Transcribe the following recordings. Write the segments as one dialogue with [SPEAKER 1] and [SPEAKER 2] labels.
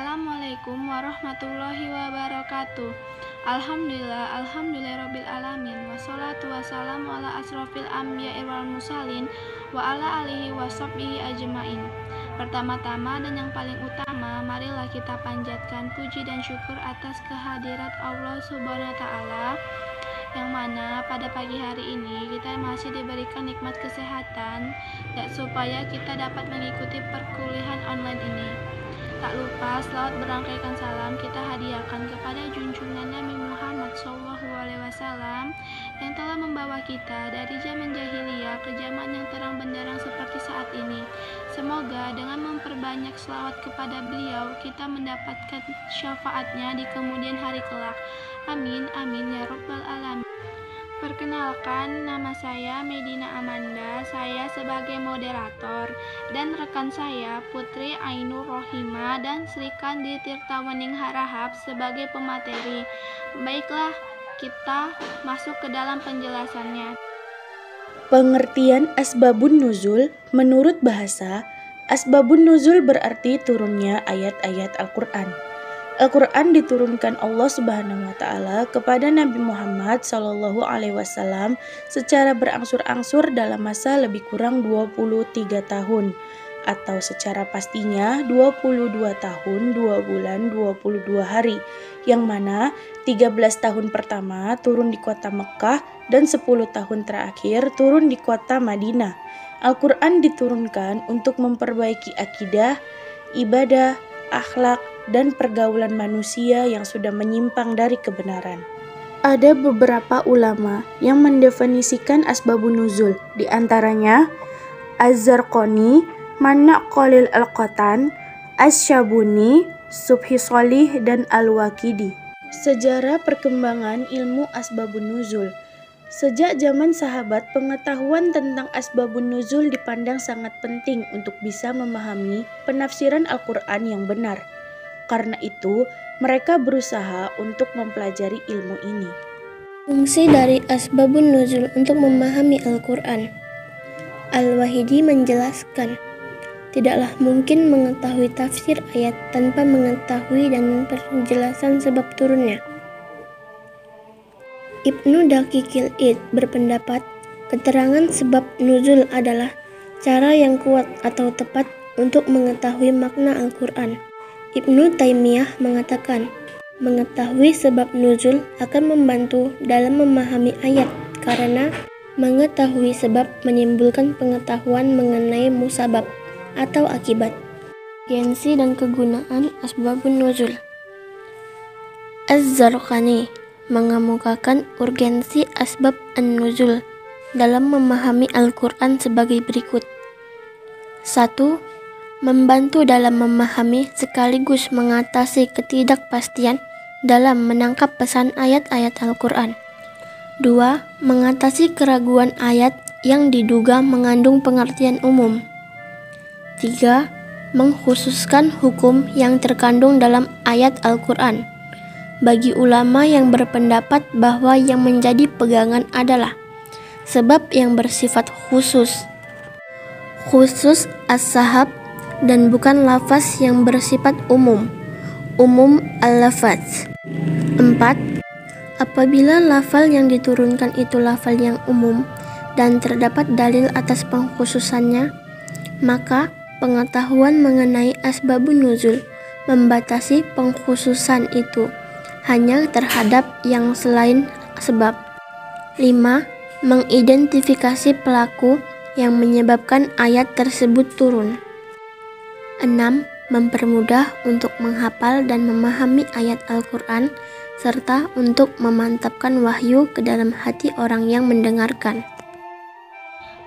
[SPEAKER 1] Assalamualaikum warahmatullahi wabarakatuh. Alhamdulillahirabbil alamin. Wassalatu wassalamu ala asrofil anbiya'i wal mursalin wa ala alihi washabbihi ajmain. Pertama-tama dan yang paling utama, marilah kita panjatkan puji dan syukur atas kehadirat Allah Subhanahu wa taala, yang mana pada pagi hari ini kita masih diberikan nikmat kesehatan dan supaya kita dapat mengikuti perkuliahan online ini. Tak lupa selawat berangkaikan salam kita hadiahkan kepada junjungan Nabi Muhammad SAW yang telah membawa kita dari zaman jahiliyah ke zaman yang terang benderang seperti saat ini. Semoga dengan memperbanyak selawat kepada beliau kita mendapatkan syafaatnya di kemudian hari kelak. Amin amin ya rabbal alamin. Perkenalkan, nama saya Medina Amanda, saya sebagai moderator, dan rekan saya Putri Ainur Rohima dan Sri Kandi Tirtawening Harahap sebagai pemateri. Baiklah, kita masuk ke dalam penjelasannya.
[SPEAKER 2] Pengertian asbabun nuzul. Menurut bahasa, asbabun nuzul berarti turunnya ayat-ayat Al-Quran. Al-Quran diturunkan Allah Subhanahu wa taala kepada Nabi Muhammad SAW secara berangsur-angsur dalam masa lebih kurang 23 tahun, atau secara pastinya 22 tahun 2 bulan 22 hari, yang mana 13 tahun pertama turun di kota Mekah dan 10 tahun terakhir turun di kota Madinah. Al-Quran diturunkan untuk memperbaiki akidah, ibadah, akhlak, dan pergaulan manusia yang sudah menyimpang dari kebenaran. Ada beberapa ulama yang mendefinisikan asbabun nuzul, di antaranya Az-Zarqani, Mana' Qalil Al-Qatan, Asy-Syabuni, Subhi Sholih, dan Al-Waqidi. Sejarah perkembangan ilmu asbabun nuzul. Sejak zaman sahabat, pengetahuan tentang asbabun nuzul dipandang sangat penting untuk bisa memahami penafsiran Al-Quran yang benar. Karena itu, mereka berusaha untuk mempelajari ilmu ini.
[SPEAKER 3] Fungsi dari asbabun nuzul untuk memahami Al-Quran. Al-Wahidi menjelaskan, tidaklah mungkin mengetahui tafsir ayat tanpa mengetahui dan penjelasan sebab turunnya. Ibnu Daqiqil Id berpendapat, keterangan sebab nuzul adalah cara yang kuat atau tepat untuk mengetahui makna Al-Quran. Ibnu Taimiyah mengatakan, mengetahui sebab nuzul akan membantu dalam memahami ayat karena mengetahui sebab menimbulkan pengetahuan mengenai musabab atau akibat. Urgensi dan kegunaan asbabun nuzul. Az-Zarqani mengemukakan urgensi asbab an-nuzul dalam memahami Al-Quran sebagai berikut. 1. Membantu dalam memahami sekaligus mengatasi ketidakpastian dalam menangkap pesan ayat-ayat Al-Quran. 2. Mengatasi keraguan ayat yang diduga mengandung pengertian umum. 3. Mengkhususkan hukum yang terkandung dalam ayat Al-Quran. Bagi ulama yang berpendapat bahwa yang menjadi pegangan adalah sebab yang bersifat khusus as-sahab, dan bukan lafaz yang bersifat umum al-lafaz. 4. Apabila lafal yang diturunkan itu lafal yang umum dan terdapat dalil atas pengkhususannya, maka pengetahuan mengenai asbabun nuzul membatasi pengkhususan itu hanya terhadap yang selain sebab. 5. Mengidentifikasi pelaku yang menyebabkan ayat tersebut turun. 6. Mempermudah untuk menghafal dan memahami ayat Al-Quran, serta untuk memantapkan wahyu ke dalam hati orang yang mendengarkan.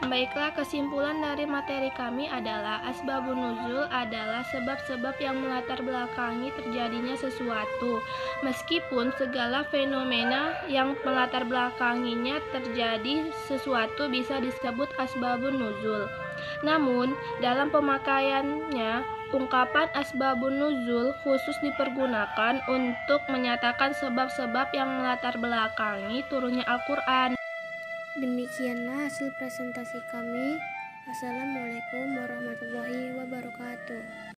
[SPEAKER 1] Baiklah, kesimpulan dari materi kami adalah asbabun nuzul adalah sebab-sebab yang melatar belakangi terjadinya sesuatu. Meskipun segala fenomena yang melatar belakanginya terjadi sesuatu bisa disebut asbabun nuzul. Namun, dalam pemakaiannya, ungkapan asbabun nuzul khusus dipergunakan untuk menyatakan sebab-sebab yang melatar belakangi turunnya Al-Quran.
[SPEAKER 3] Demikianlah hasil presentasi kami. Assalamualaikum warahmatullahi